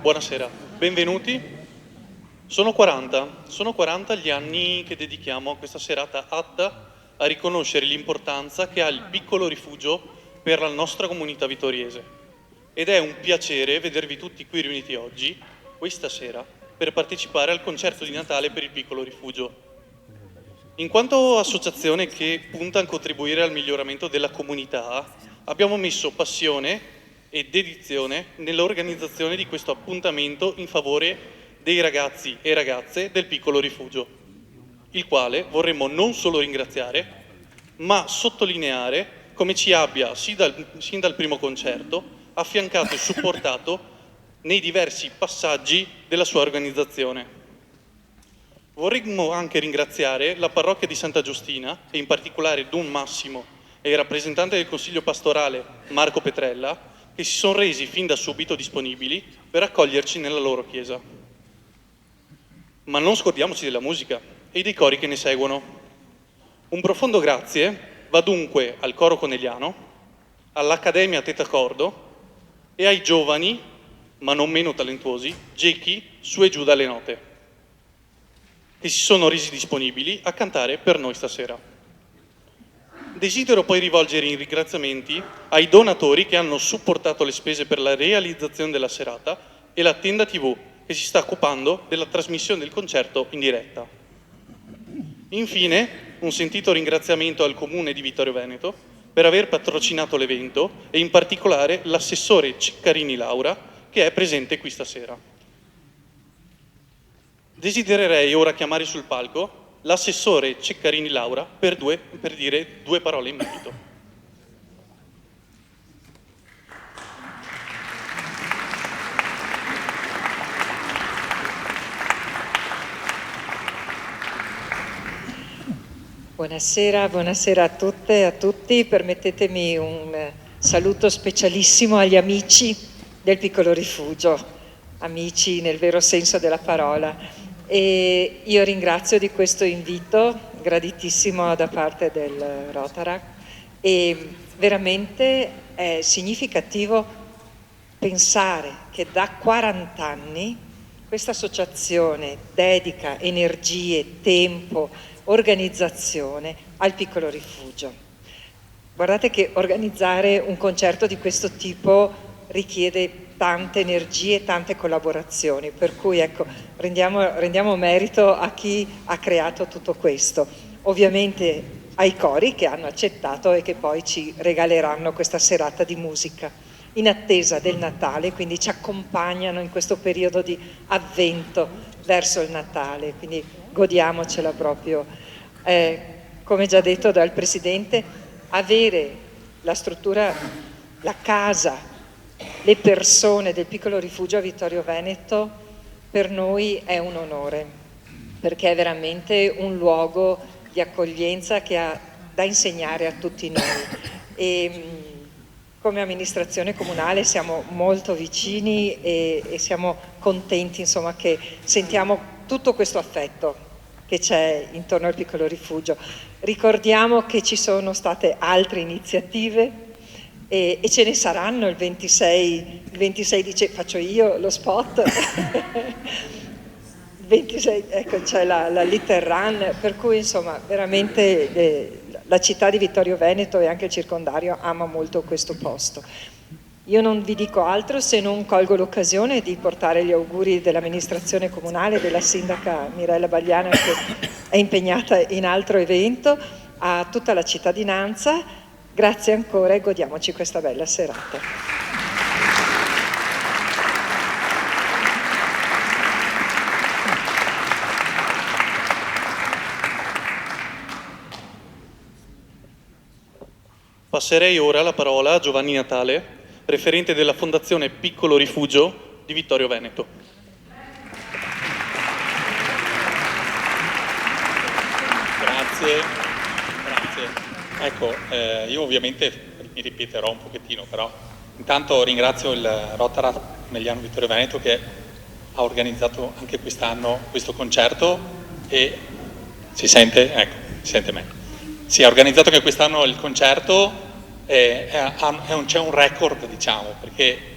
Buonasera, benvenuti. Sono 40 gli anni che dedichiamo a questa serata atta a riconoscere l'importanza che ha il piccolo rifugio per la nostra comunità vittoriese. Ed è un piacere vedervi tutti qui riuniti oggi, questa sera, per partecipare al concerto di Natale per il piccolo rifugio. In quanto associazione che punta a contribuire al miglioramento della comunità, abbiamo messo passione e dedizione nell'organizzazione di questo appuntamento in favore dei ragazzi e ragazze del piccolo rifugio, il quale vorremmo non solo ringraziare, ma sottolineare come ci abbia, sin dal primo concerto, affiancato e supportato nei diversi passaggi della sua organizzazione. Vorremmo anche ringraziare la parrocchia di Santa Giustina, e in particolare Don Massimo e il rappresentante del Consiglio Pastorale Marco Petrella, che si sono resi fin da subito disponibili per accoglierci nella loro chiesa. Ma non scordiamoci della musica e dei cori che ne seguono. Un profondo grazie va dunque al Coro Conegliano, all'Accademia Tetacordo e ai giovani, ma non meno talentuosi, gechi su e giù dalle note, che si sono resi disponibili a cantare per noi stasera. Desidero poi rivolgere i ringraziamenti ai donatori che hanno supportato le spese per la realizzazione della serata e la tenda TV che si sta occupando della trasmissione del concerto in diretta. Infine, un sentito ringraziamento al Comune di Vittorio Veneto per aver patrocinato l'evento e in particolare l'assessore Ceccarini Laura che è presente qui stasera. Desidererei ora chiamare sul palco l'assessore Ceccarini Laura per dire due parole in merito. Buonasera a tutte e a tutti. Permettetemi un saluto specialissimo agli amici del piccolo rifugio, amici nel vero senso della parola. E io ringrazio di questo invito graditissimo da parte del Rotaract e veramente è significativo pensare che da 40 anni questa associazione dedica energie, tempo, organizzazione al piccolo rifugio. Guardate che organizzare un concerto di questo tipo richiede tante energie, tante collaborazioni, per cui ecco, rendiamo merito a chi ha creato tutto questo. Ovviamente ai cori che hanno accettato e che poi ci regaleranno questa serata di musica in attesa del Natale, quindi ci accompagnano in questo periodo di avvento verso il Natale, quindi godiamocela proprio. Come già detto dal Presidente, avere la struttura, la casa, le persone del piccolo rifugio a Vittorio Veneto per noi è un onore, perché è veramente un luogo di accoglienza che ha da insegnare a tutti noi. E come amministrazione comunale siamo molto vicini e siamo contenti, insomma, che sentiamo tutto questo affetto che c'è intorno al piccolo rifugio. Ricordiamo che ci sono state altre iniziative e ce ne saranno il 26 dicembre, faccio io lo spot, il 26, ecco c'è la Little Run, per cui insomma veramente la città di Vittorio Veneto e anche il circondario ama molto questo posto. Io non vi dico altro se non colgo l'occasione di portare gli auguri dell'amministrazione comunale, della sindaca Mirella Bagliana che è impegnata in altro evento, a tutta la cittadinanza. Grazie ancora e godiamoci questa bella serata. Passerei ora la parola a Giovanni Natale, referente della Fondazione Piccolo Rifugio di Vittorio Veneto. Grazie. Ecco, io ovviamente mi ripeterò un pochettino, però intanto ringrazio il Rotaract Conegliano Vittorio Veneto che ha organizzato anche quest'anno questo concerto e si sente? Ecco, si sente meglio. Si è organizzato anche quest'anno il concerto c'è un record, diciamo, perché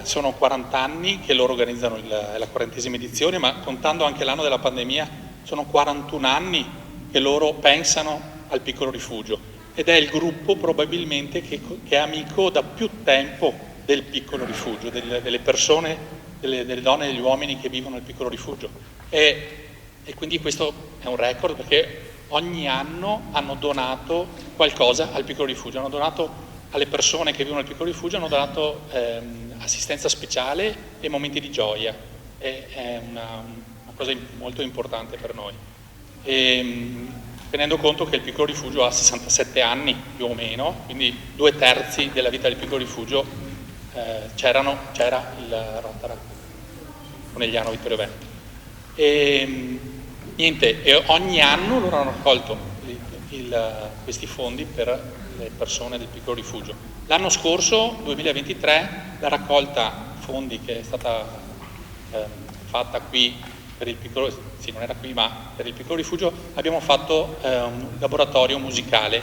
sono 40 anni che loro organizzano la 40esima edizione, ma contando anche l'anno della pandemia sono 41 anni che loro pensano al piccolo rifugio, ed è il gruppo probabilmente che è amico da più tempo del piccolo rifugio, delle persone, delle donne e degli uomini che vivono nel piccolo rifugio. E quindi questo è un record, perché ogni anno hanno donato qualcosa al piccolo rifugio, hanno donato alle persone che vivono nel piccolo rifugio, hanno donato assistenza speciale e momenti di gioia. È una cosa molto importante per noi. Tenendo conto che il piccolo rifugio ha 67 anni più o meno, quindi 2/3 della vita del piccolo rifugio c'era il Rotaract Conegliano Vittorio Veneto. E ogni anno loro hanno raccolto questi fondi per le persone del piccolo rifugio. L'anno scorso, 2023, la raccolta fondi che è stata fatta qui per il piccolo, sì, non era qui, ma per il piccolo rifugio, abbiamo fatto un laboratorio musicale.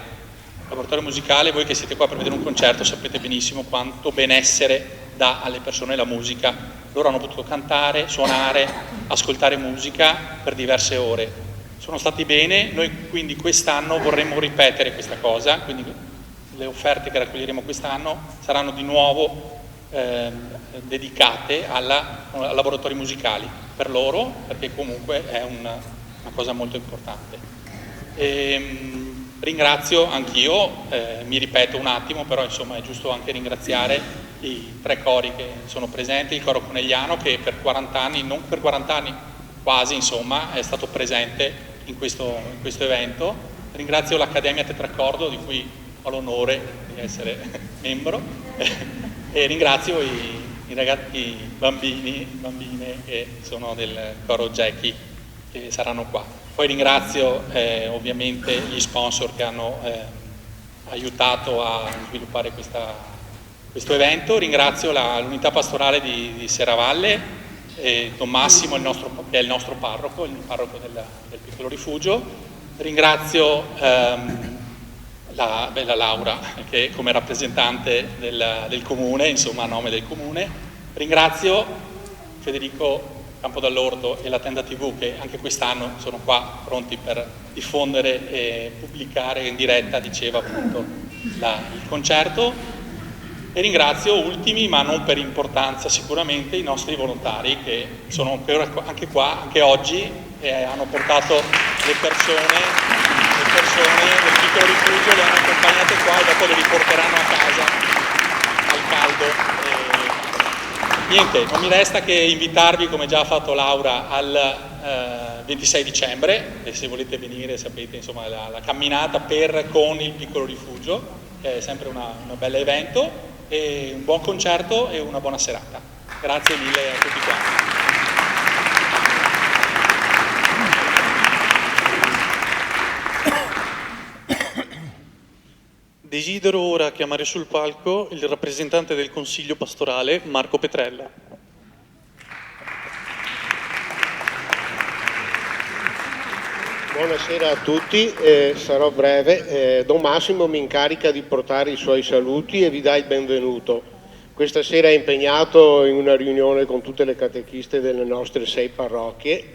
Laboratorio musicale, voi che siete qua per vedere un concerto sapete benissimo quanto benessere dà alle persone la musica. Loro hanno potuto cantare, suonare, ascoltare musica per diverse ore. Sono stati bene, noi quindi quest'anno vorremmo ripetere questa cosa, quindi le offerte che raccoglieremo quest'anno saranno di nuovo dedicate a laboratori musicali per loro, perché comunque è una cosa molto importante. Ringrazio anch'io, mi ripeto un attimo, però insomma è giusto anche ringraziare i 3 cori che sono presenti, il coro conegliano che per 40 anni, non per 40 anni, quasi insomma, è stato presente in questo evento. Ringrazio l'Accademia Tetraccordo, di cui ho l'onore di essere membro, e ringrazio i ragazzi, i bambine che sono del coro Jackie, che saranno qua. Poi ringrazio ovviamente gli sponsor che hanno aiutato a sviluppare questo evento. Ringrazio l'unità pastorale di Serravalle, Don Massimo, che è il nostro parroco, il parroco del piccolo rifugio. Ringrazio la Laura, che come rappresentante del comune, insomma a nome del comune. Ringrazio Federico Campodall'Ordo e la Tenda TV, che anche quest'anno sono qua pronti per diffondere e pubblicare in diretta, diceva appunto, il concerto. E ringrazio ultimi, ma non per importanza sicuramente, i nostri volontari che sono ancora anche qua, anche oggi, e hanno portato le persone del piccolo rifugio, le hanno accompagnate qua e dopo le riporteranno a casa al caldo. Niente, non mi resta che invitarvi, come già ha fatto Laura, al 26 dicembre, e se volete venire sapete, insomma, la camminata con il piccolo rifugio, che è sempre un bel evento, e un buon concerto e una buona serata. Grazie mille a tutti quanti. Desidero ora chiamare sul palco il rappresentante del Consiglio Pastorale, Marco Petrella. Buonasera a tutti, sarò breve. Don Massimo mi incarica di portare i suoi saluti e vi dà il benvenuto. Questa sera è impegnato in una riunione con tutte le catechiste delle nostre 6 parrocchie.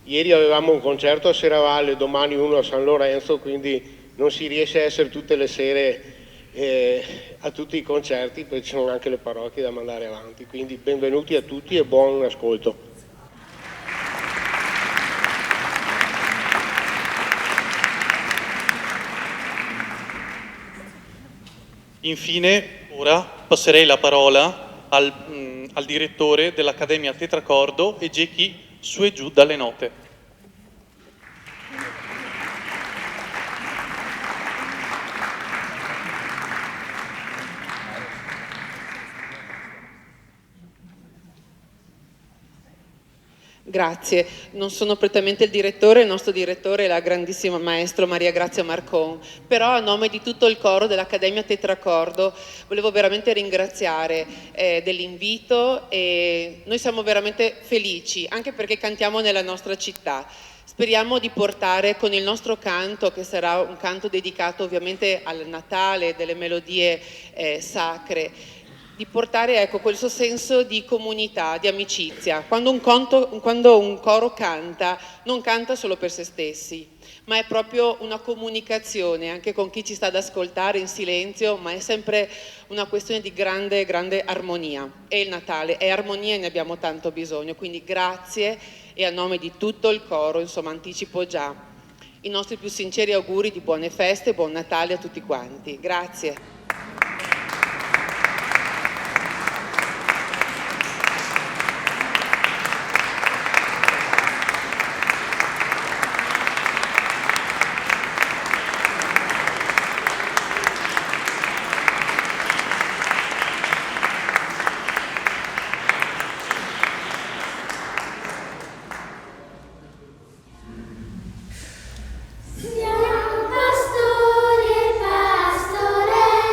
Ieri avevamo un concerto a Serravalle, domani uno a San Lorenzo, quindi non si riesce a essere tutte le sere a tutti i concerti, perché ci sono anche le parrocchie da mandare avanti. Quindi benvenuti a tutti e buon ascolto. Infine, ora passerei la parola al direttore dell'Accademia Tetraccordo, Ezechi su e giù dalle note. Grazie, non sono prettamente il nostro direttore è la grandissima maestro Maria Grazia Marcon, però a nome di tutto il coro dell'Accademia Tetracordo volevo veramente ringraziare dell'invito e noi siamo veramente felici, anche perché cantiamo nella nostra città. Speriamo di portare con il nostro canto, che sarà un canto dedicato ovviamente al Natale, delle melodie sacre, di portare ecco, questo senso di comunità, di amicizia. Quando un coro canta, non canta solo per se stessi, ma è proprio una comunicazione anche con chi ci sta ad ascoltare in silenzio, ma è sempre una questione di grande, grande armonia. E il Natale è armonia e ne abbiamo tanto bisogno, quindi grazie e a nome di tutto il coro, insomma, anticipo già i nostri più sinceri auguri di buone feste, buon Natale a tutti quanti. Grazie. Siamo pastori e pastorelle.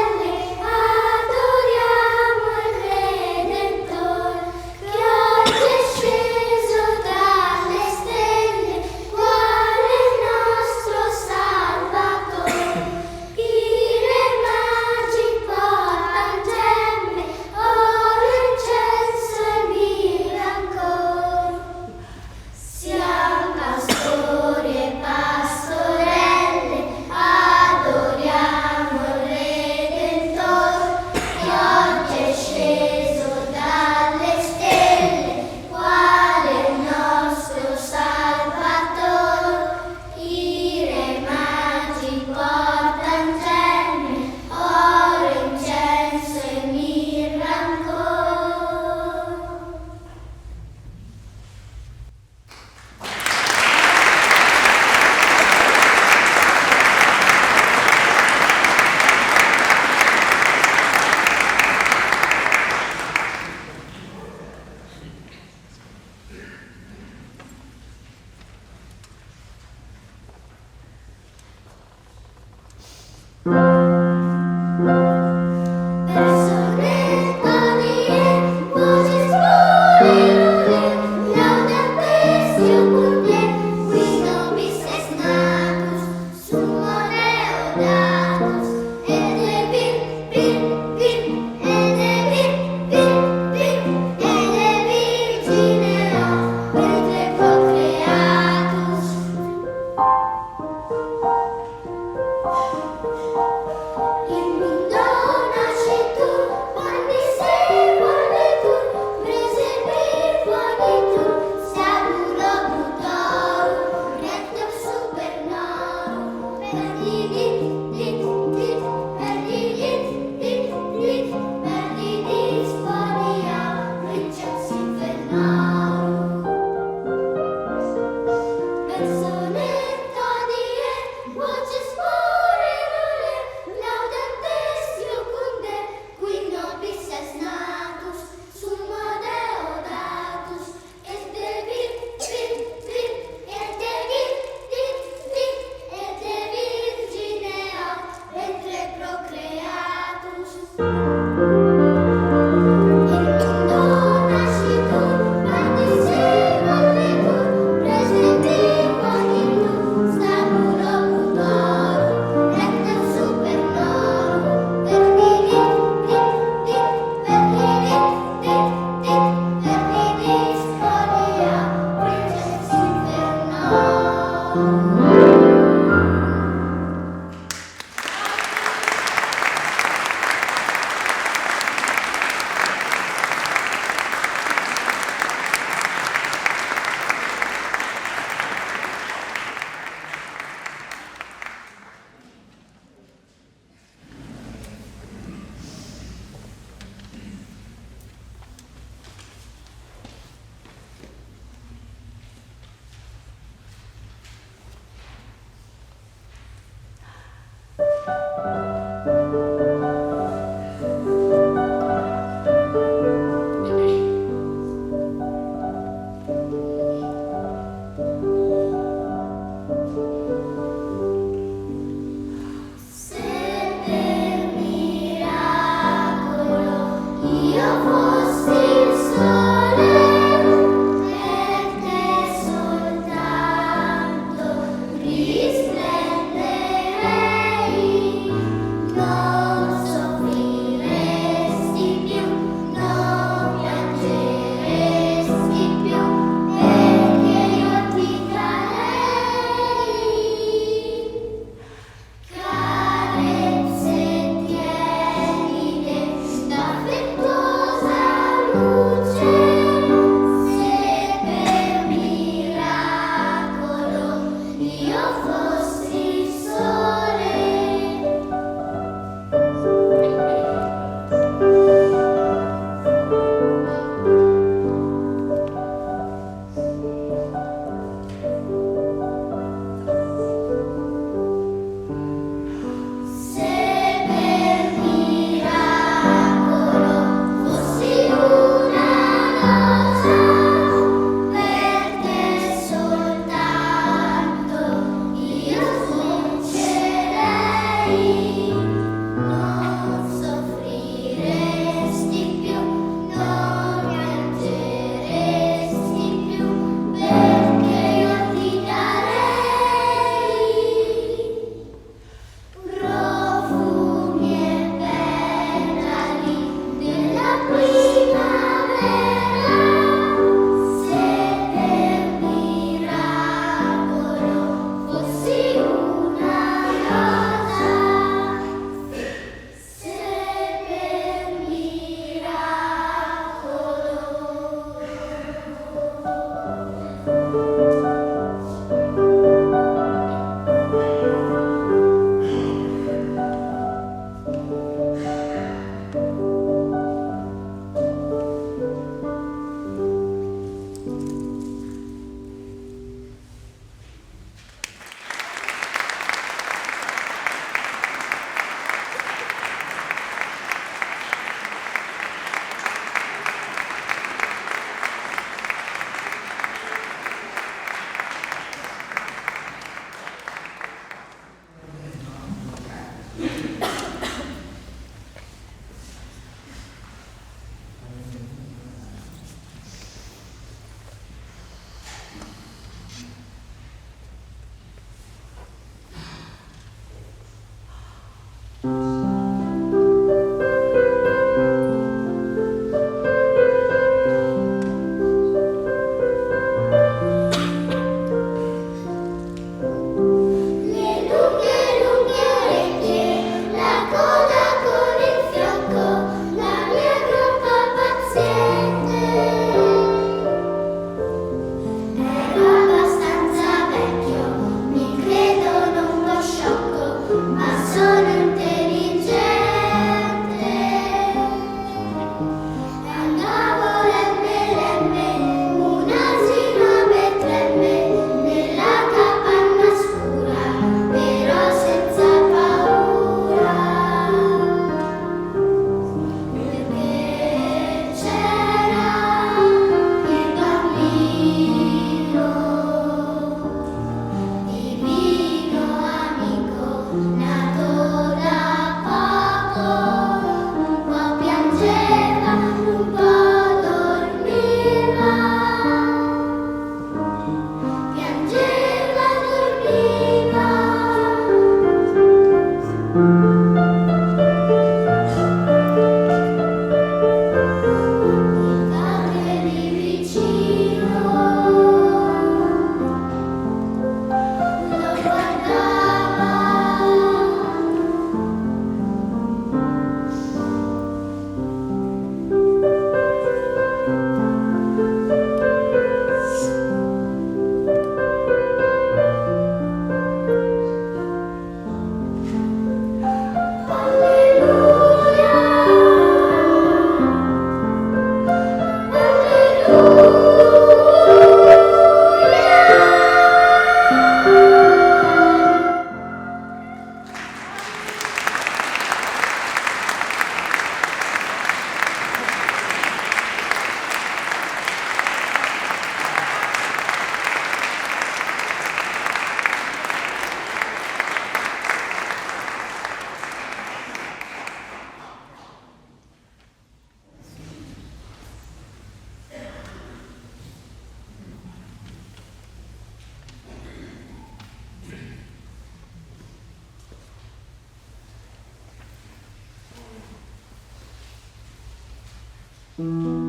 Wow.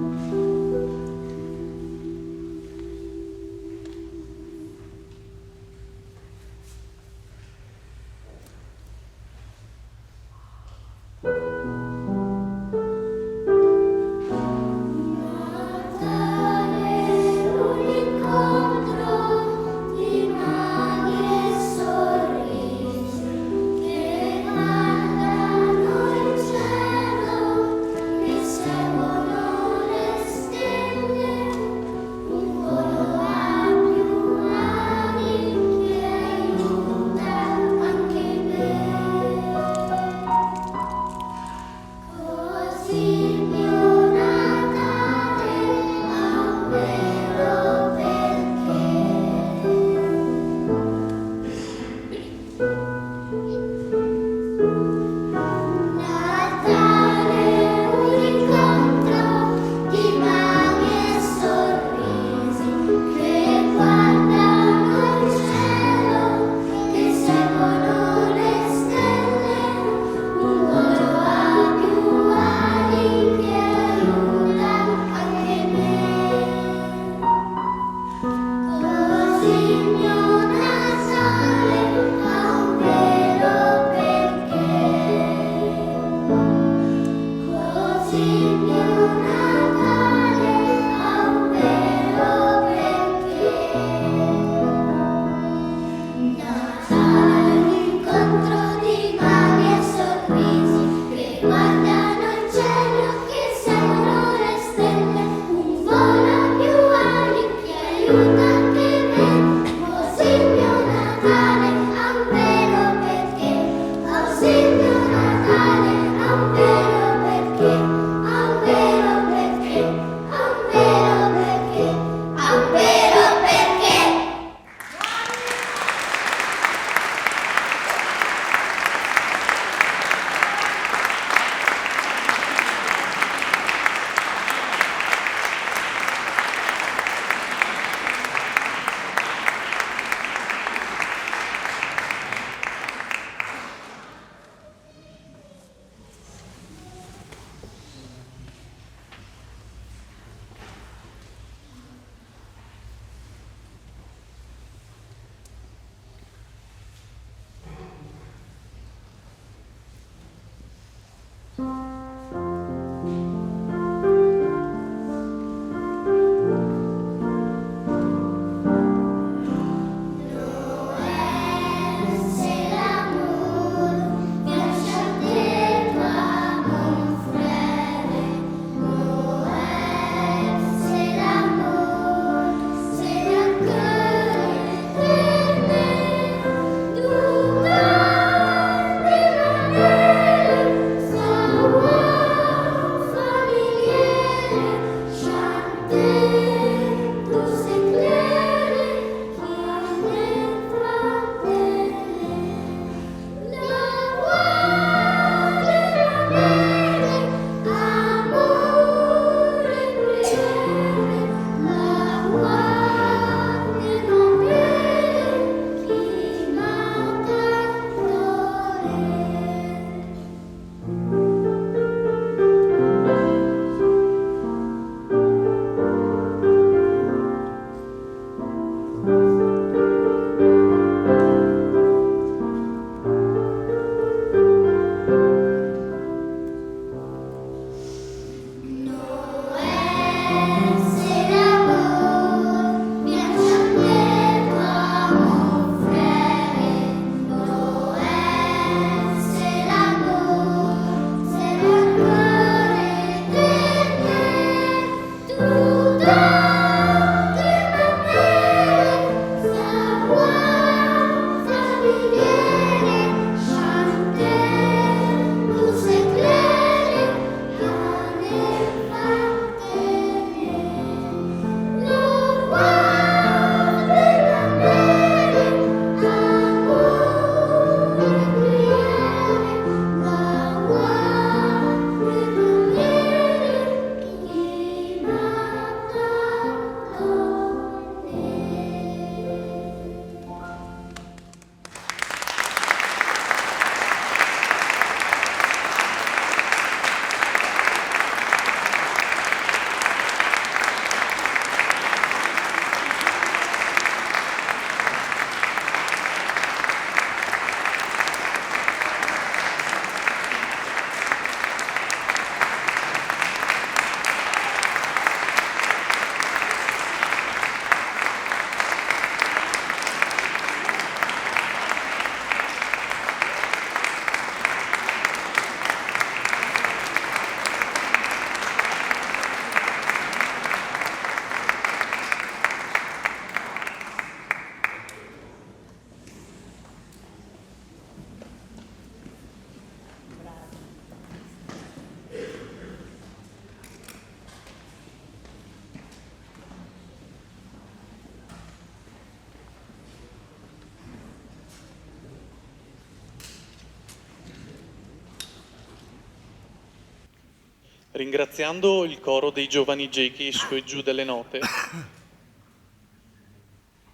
ringraziando il coro dei giovani gechi su e giù delle note,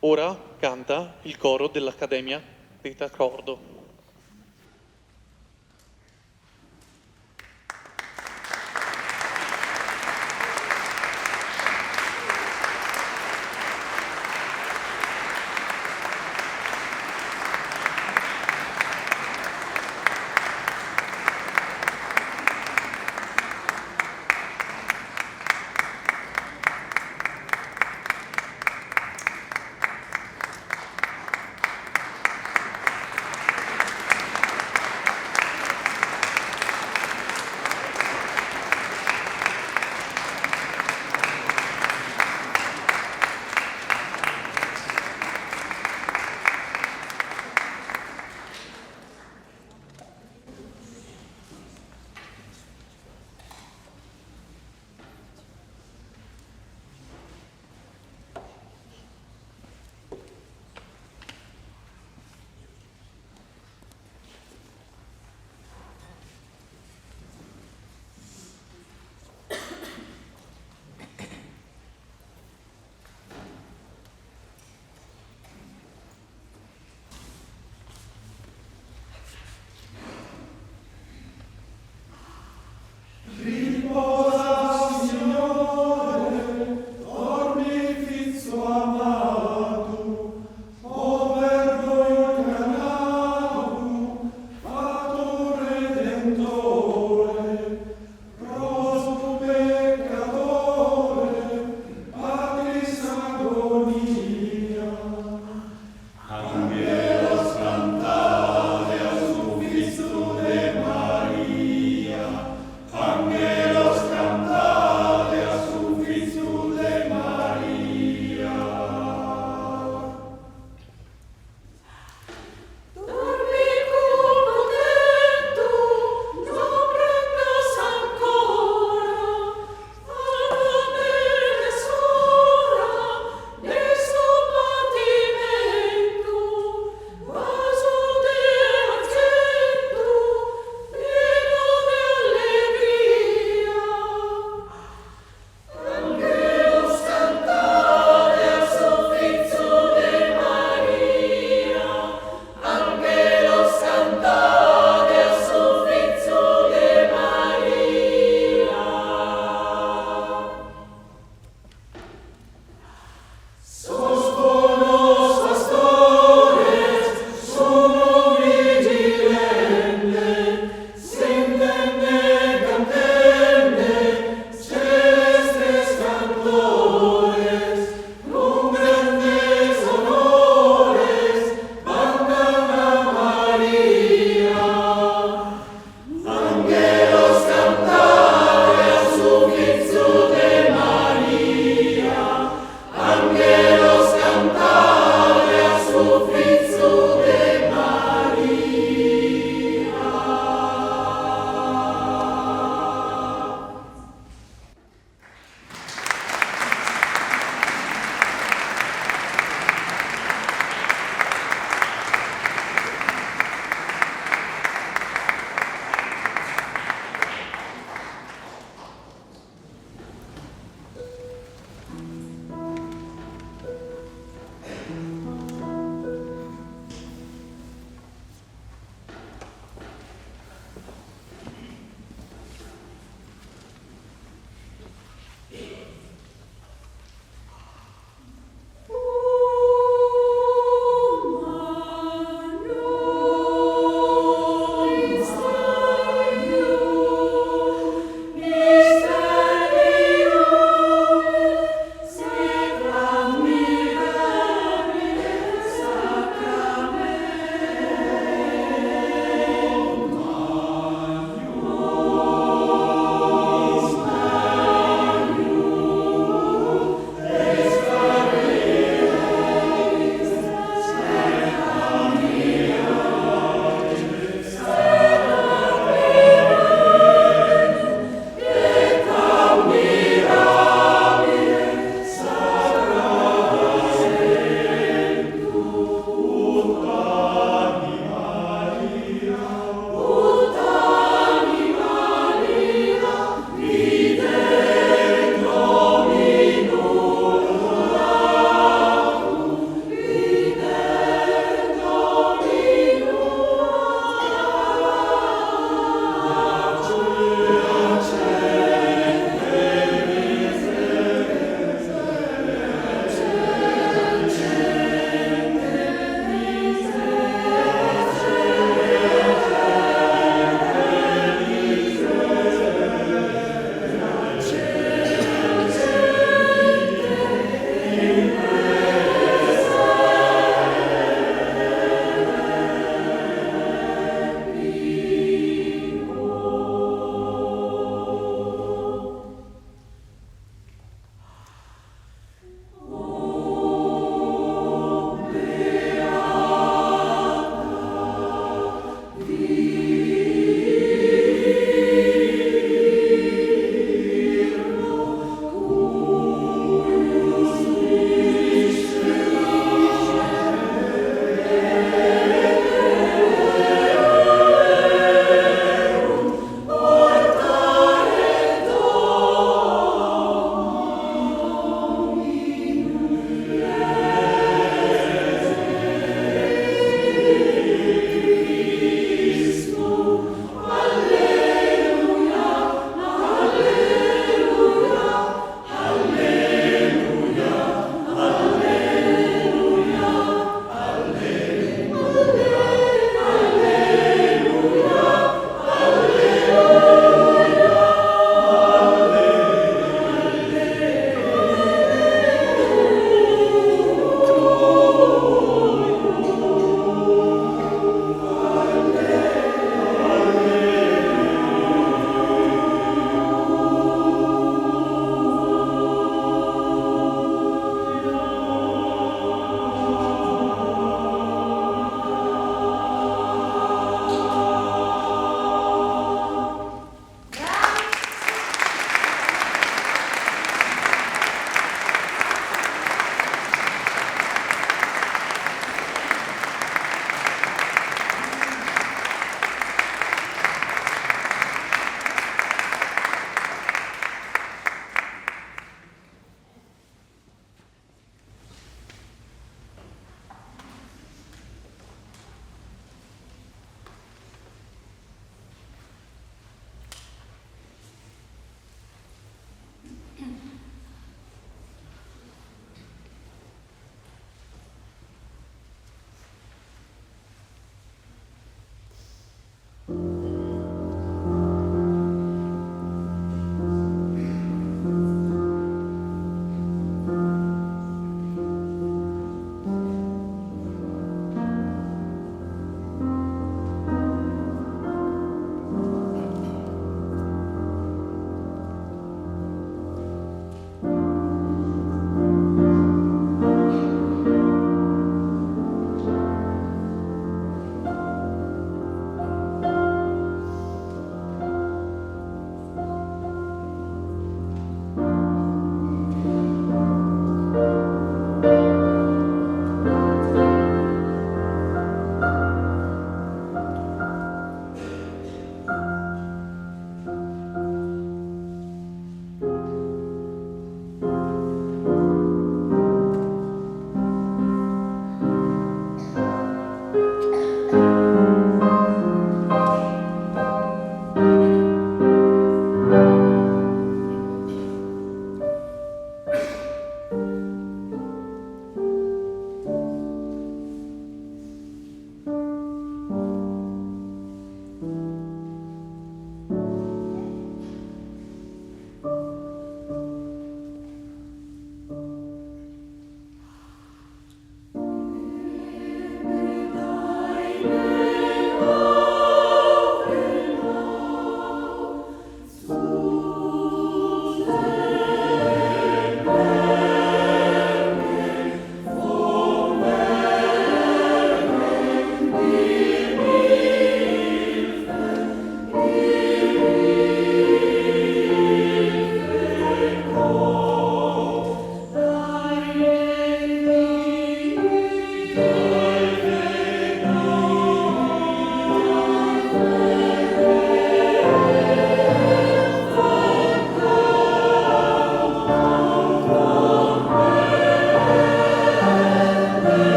ora canta il coro dell'Accademia Tetracordo.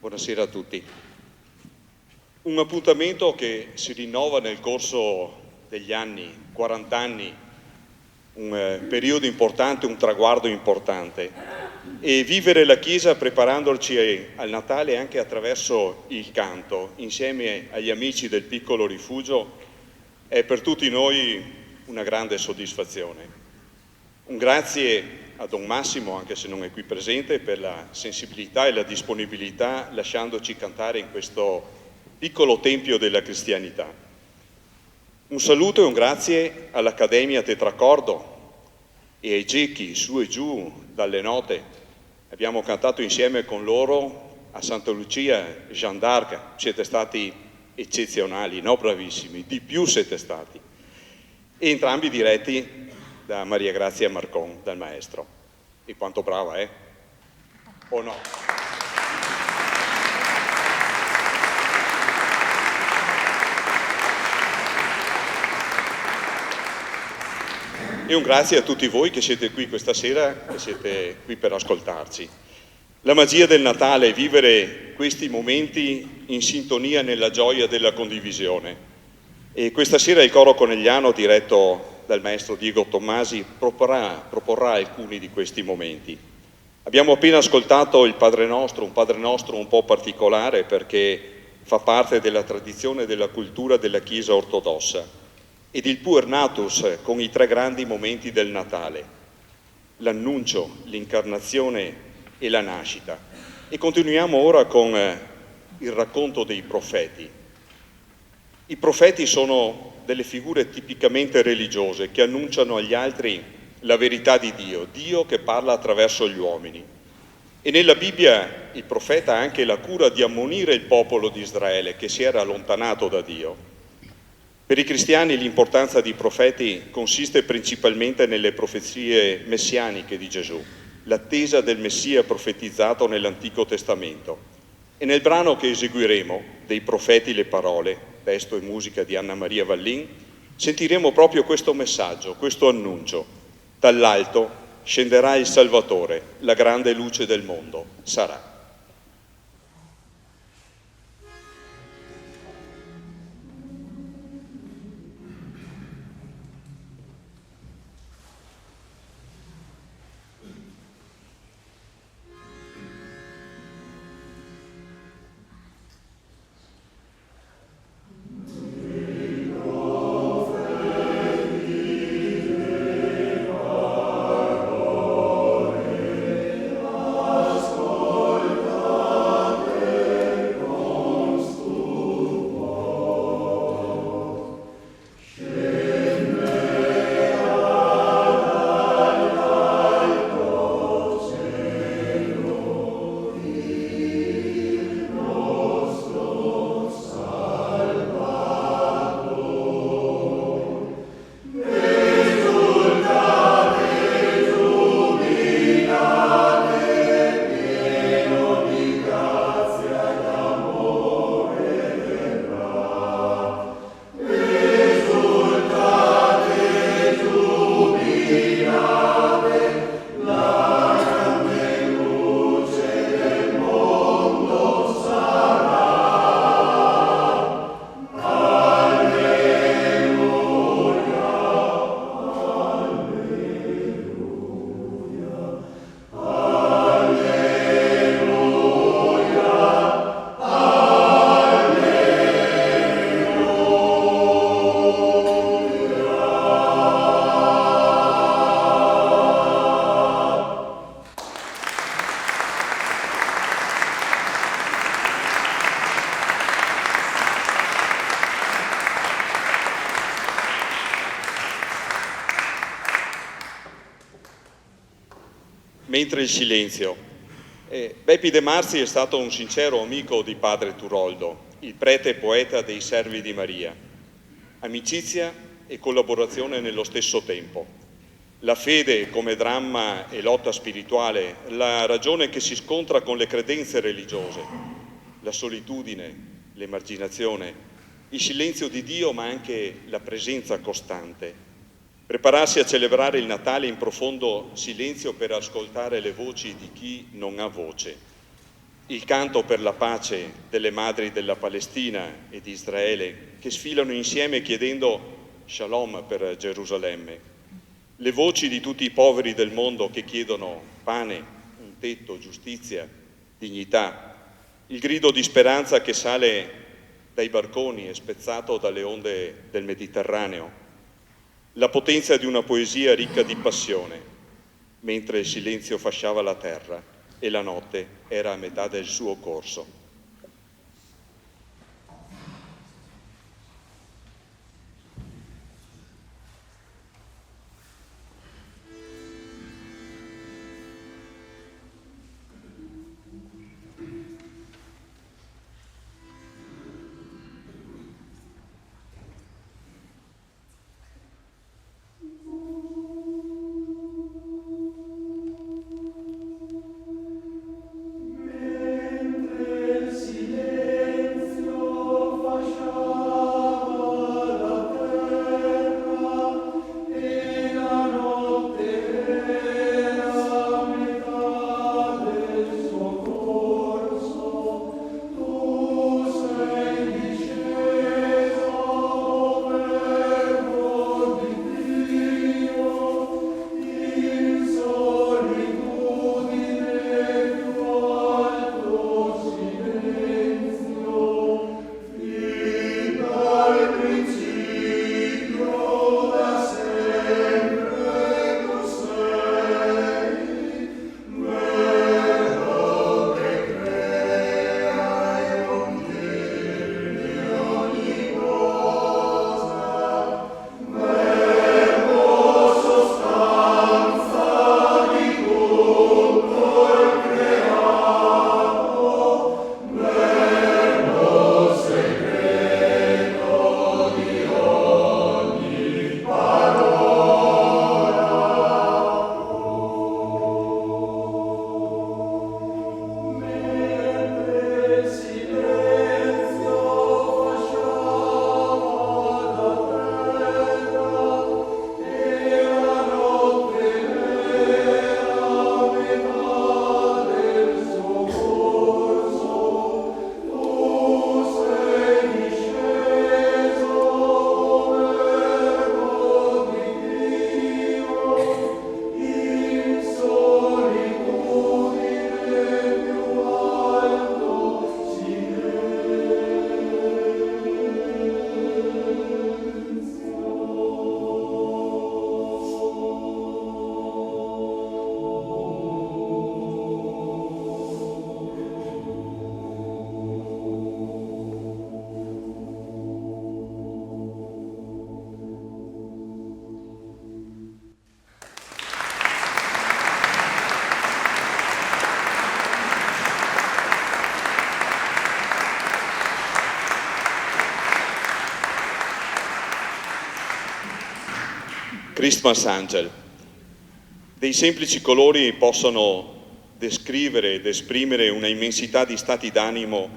Buonasera a tutti. Un appuntamento che si rinnova nel corso degli anni, 40 anni, un periodo importante, un traguardo importante, e vivere la Chiesa preparandoci al Natale anche attraverso il canto, insieme agli amici del Piccolo Rifugio, è per tutti noi una grande soddisfazione. Un grazie a Don Massimo, anche se non è qui presente, per la sensibilità e la disponibilità lasciandoci cantare in questo piccolo tempio della cristianità. Un saluto e un grazie all'Accademia Tetracordo e ai Gechi su e giù dalle note. Abbiamo cantato insieme con loro a Santa Lucia, Jeanne d'Arc, siete stati eccezionali, no? Bravissimi, di più siete stati. E entrambi diretti da Maria Grazia Marcon, dal maestro. E quanto brava, eh? O no? E un grazie a tutti voi che siete qui questa sera e siete qui per ascoltarci. La magia del Natale è vivere questi momenti in sintonia nella gioia della condivisione. E questa sera il coro conegliano, diretto dal maestro Diego Tommasi, proporrà alcuni di questi momenti. Abbiamo appena ascoltato il Padre Nostro, un po' particolare perché fa parte della tradizione e della cultura della Chiesa ortodossa, ed il Puer Natus con i tre grandi momenti del Natale, l'annuncio, l'incarnazione e la nascita. E continuiamo ora con il racconto dei profeti. I profeti sono delle figure tipicamente religiose che annunciano agli altri la verità di Dio, Dio che parla attraverso gli uomini. E nella Bibbia il profeta ha anche la cura di ammonire il popolo di Israele che si era allontanato da Dio. Per i cristiani l'importanza dei profeti consiste principalmente nelle profezie messianiche di Gesù, l'attesa del Messia profetizzato nell'Antico Testamento. E nel brano che eseguiremo, Dei profeti le parole, testo e musica di Anna Maria Vallin, sentiremo proprio questo messaggio, questo annuncio. Dall'alto scenderà il Salvatore, la grande luce del mondo sarà. Mentre il silenzio. Beppi De Marzi è stato un sincero amico di padre Turoldo, il prete e poeta dei Servi di Maria. Amicizia e collaborazione nello stesso tempo. La fede come dramma e lotta spirituale, la ragione che si scontra con le credenze religiose, la solitudine, l'emarginazione, il silenzio di Dio ma anche la presenza costante. Prepararsi a celebrare il Natale in profondo silenzio per ascoltare le voci di chi non ha voce. il canto per la pace delle madri della Palestina e di Israele che sfilano insieme chiedendo shalom per Gerusalemme, le voci di tutti i poveri del mondo che chiedono pane, un tetto, giustizia, dignità, il grido di speranza che sale dai barconi e spezzato dalle onde del Mediterraneo, la potenza di una poesia ricca di passione, mentre il silenzio fasciava la terra e la notte era a metà del suo corso. Christmas Angel. Dei semplici colori possono descrivere ed esprimere una immensità di stati d'animo,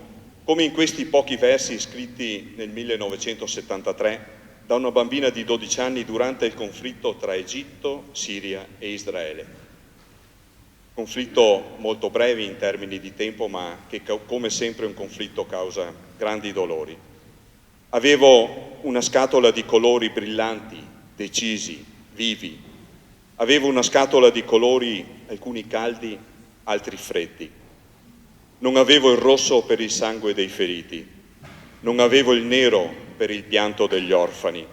come in questi pochi versi scritti nel 1973 da una bambina di 12 anni durante il conflitto tra Egitto, Siria e Israele. Conflitto molto breve in termini di tempo, ma che come sempre un conflitto causa grandi dolori. Avevo una scatola di colori brillanti, decisi, vivi. Avevo una scatola di colori, alcuni caldi, altri freddi. Non avevo il rosso per il sangue dei feriti. Non avevo il nero per il pianto degli orfani.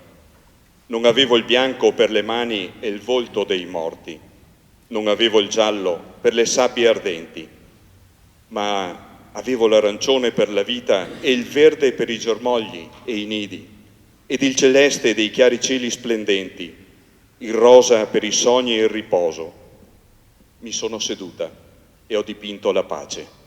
Non avevo il bianco per le mani e il volto dei morti. Non avevo il giallo per le sabbie ardenti. Ma avevo l'arancione per la vita e il verde per i germogli e i nidi, ed il celeste dei chiari cieli splendenti, il rosa per i sogni e il riposo. Mi sono seduta e ho dipinto la pace.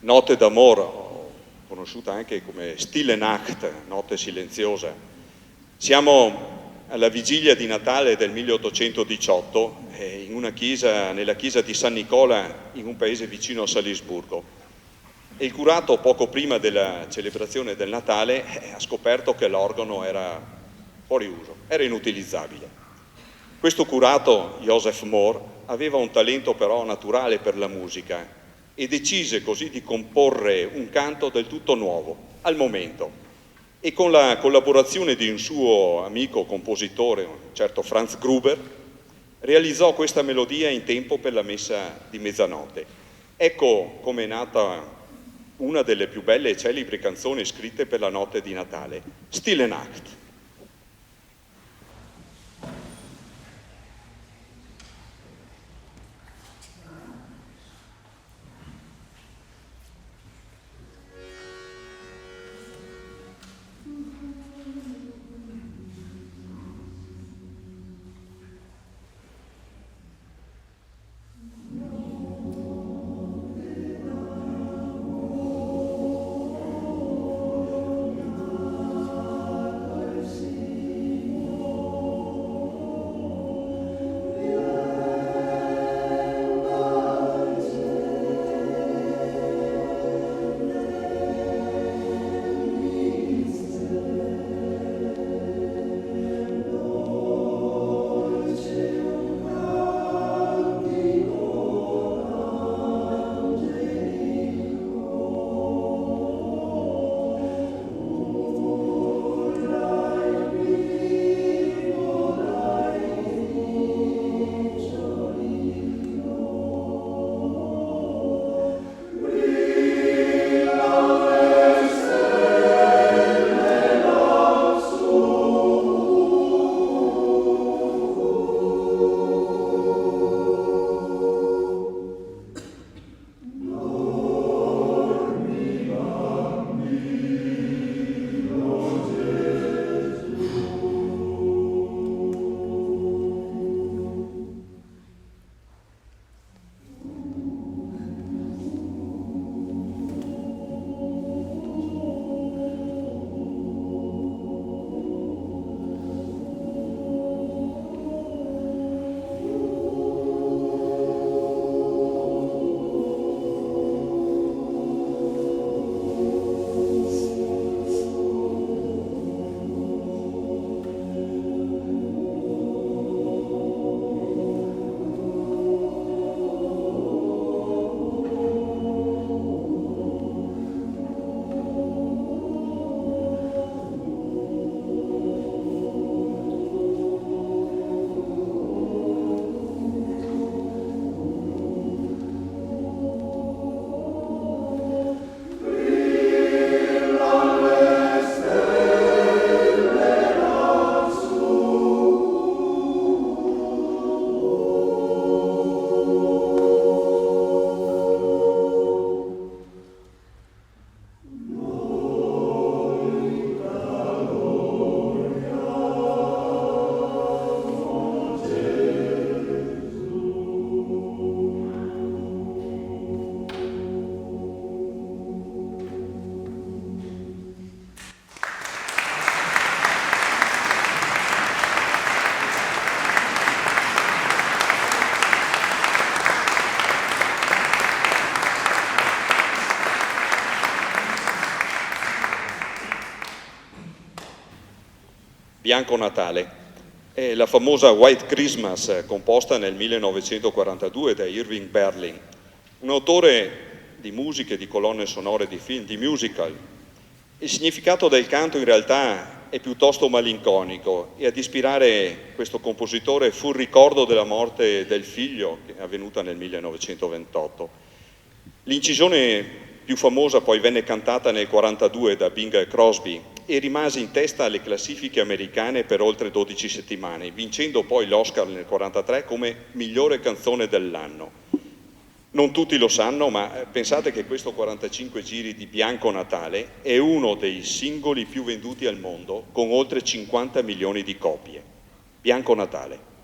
Notte d'amore, conosciuta anche come Stille Nacht, notte silenziosa. Siamo alla vigilia di Natale del 1818 in una chiesa, nella chiesa di San Nicola in un paese vicino a Salisburgo. E il curato, poco prima della celebrazione del Natale, ha scoperto che l'organo era fuori uso, era inutilizzabile. Questo curato, Joseph Mohr, aveva un talento però naturale per la musica e decise così di comporre un canto del tutto nuovo, al momento. E con la collaborazione di un suo amico compositore, un certo Franz Gruber, realizzò questa melodia in tempo per la messa di mezzanotte. Ecco come è nata una delle più belle e celebri canzoni scritte per la notte di Natale, Stille Nacht. Bianco Natale, è la famosa White Christmas composta nel 1942 da Irving Berlin, un autore di musiche, di colonne sonore di film, di musical. Il significato del canto in realtà è piuttosto malinconico e ad ispirare questo compositore fu il ricordo della morte del figlio, che è avvenuta nel 1928. L'incisione più famosa poi venne cantata nel 1942 da Bing Crosby e rimase in testa alle classifiche americane per oltre 12 settimane, vincendo poi l'Oscar nel 1943 come migliore canzone dell'anno. Non tutti lo sanno, ma pensate che questo 45 giri di Bianco Natale è uno dei singoli più venduti al mondo, con oltre 50 milioni di copie. Bianco Natale.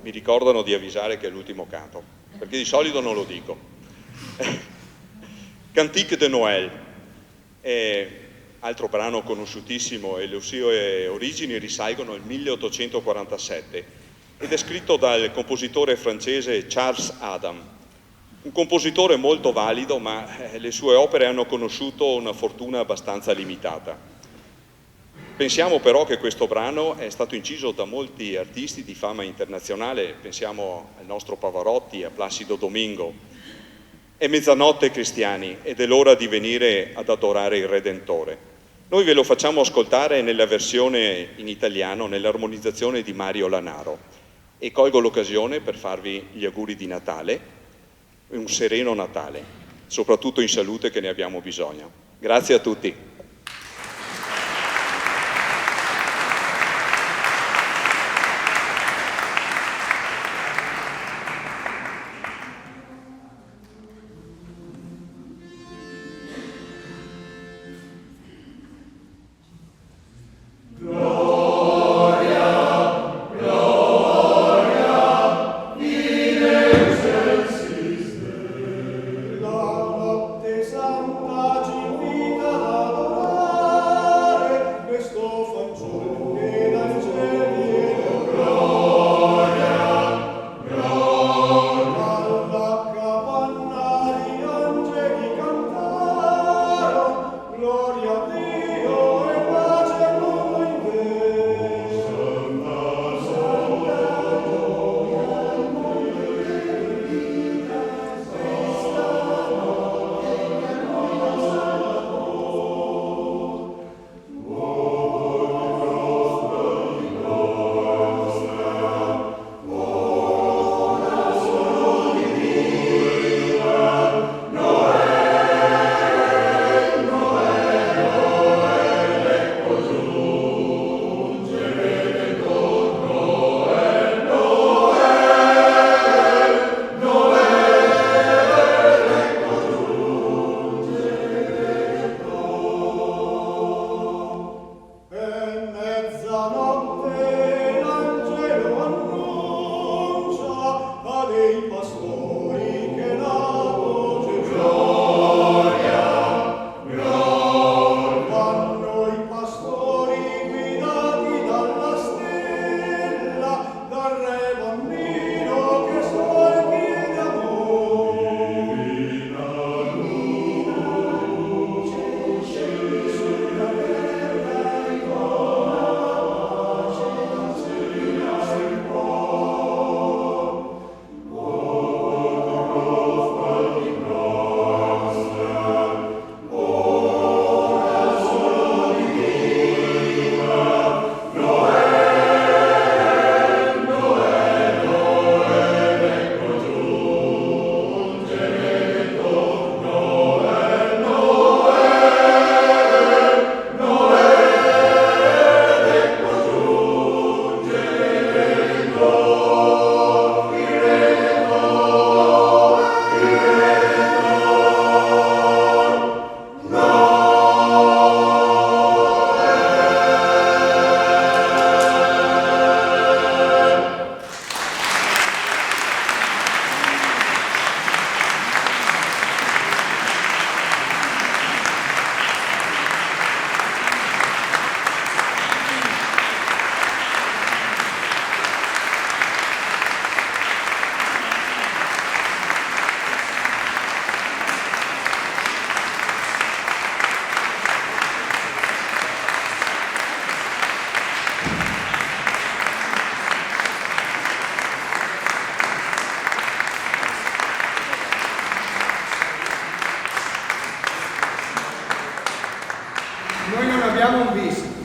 mi ricordano di avvisare che è l'ultimo canto, perché di solito non lo dico. Cantique de Noël è altro brano conosciutissimo e le sue origini risalgono al 1847 ed è scritto dal compositore francese Charles Adam, un compositore molto valido, ma le sue opere hanno conosciuto una fortuna abbastanza limitata. Pensiamo però che questo brano è stato inciso da molti artisti di fama internazionale, pensiamo al nostro Pavarotti, a Placido Domingo. È mezzanotte, cristiani, ed è l'ora di venire ad adorare il Redentore. Noi ve lo facciamo ascoltare nella versione in italiano, nell'armonizzazione di Mario Lanaro, e colgo l'occasione per farvi gli auguri di Natale, un sereno Natale, soprattutto in salute che ne abbiamo bisogno. Grazie a tutti.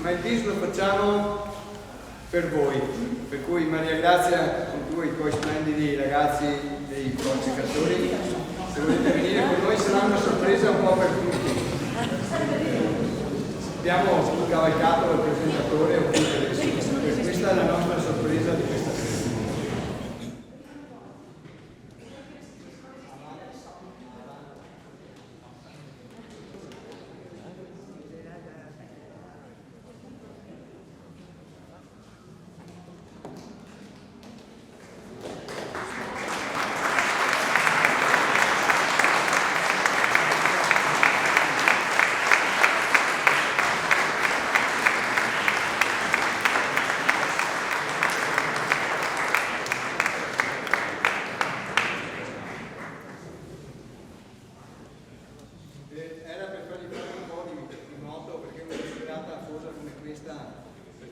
ma il bis lo facciamo per voi, per cui Maria Grazia con tu e i tuoi splendidi ragazzi dei concertatori, se volete venire con noi sarà una sorpresa un po' per tutti. Abbiamo cavalcato il presentatore oppure questa è la nostra sorpresa di questa sera.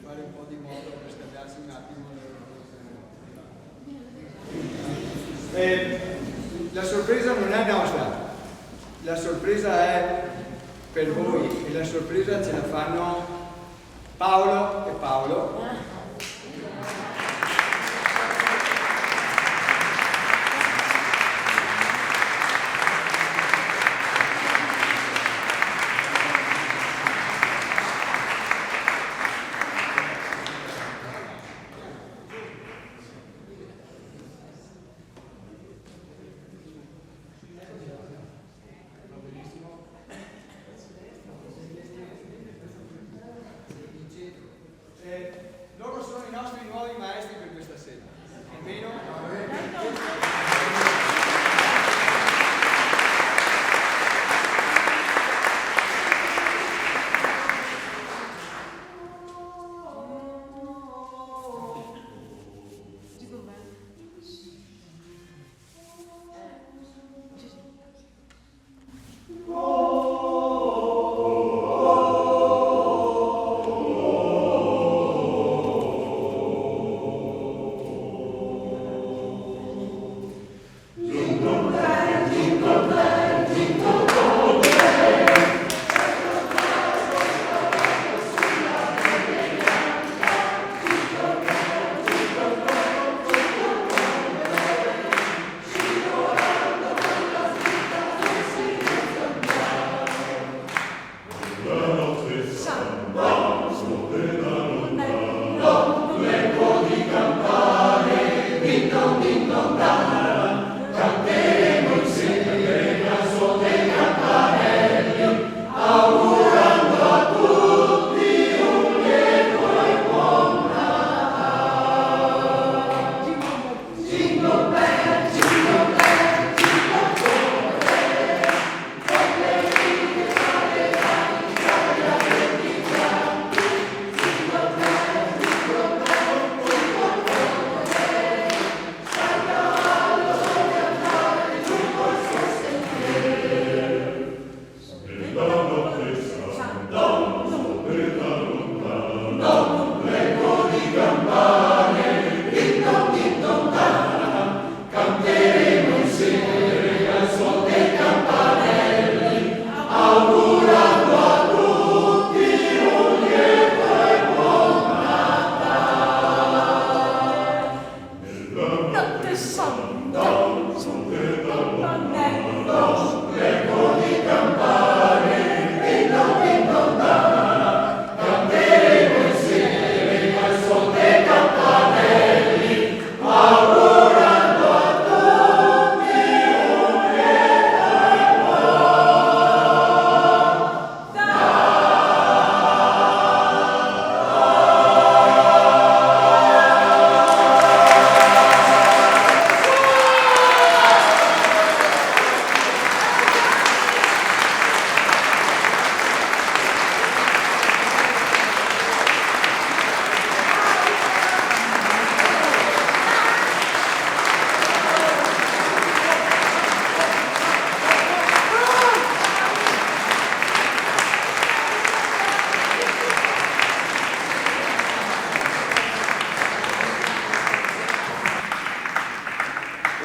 fare un po' di modo per scambiarsi un attimo. La sorpresa non è nostra, la sorpresa è per voi e la sorpresa ce la fanno Paolo e Paolo. Loro sono i nostri nuovi maestri per questa sera. Almeno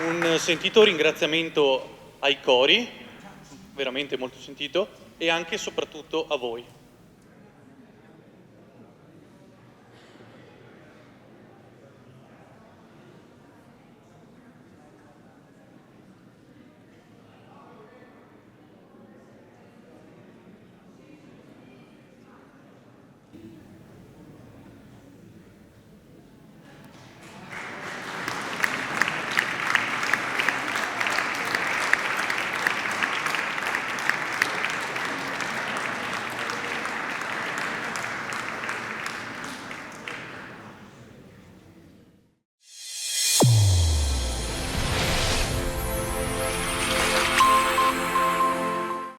Un sentito ringraziamento ai cori, veramente molto sentito, e anche e soprattutto a voi.